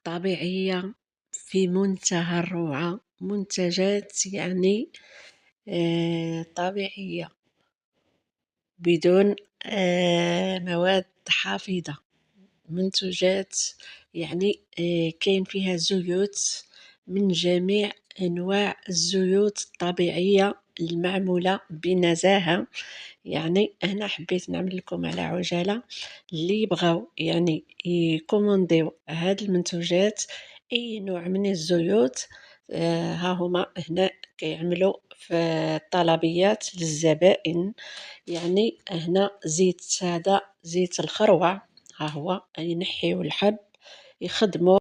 طبيعية في منتهى الروعة، منتجات يعني طبيعية بدون مواد حافظة، منتوجات يعني كاين فيها زيوت من جميع أنواع الزيوت الطبيعية المعمولة بنزاهة. يعني أنا حبيت نعمل لكم على عجالة اللي يبغاو يعني يكومونديو هاد المنتوجات، أي نوع من الزيوت ها هما هنا كيعملوا في الطلبيات للزبائن. يعني هنا زيت هذا زيت الخروع، ها هو ينحيو الحب يخدموا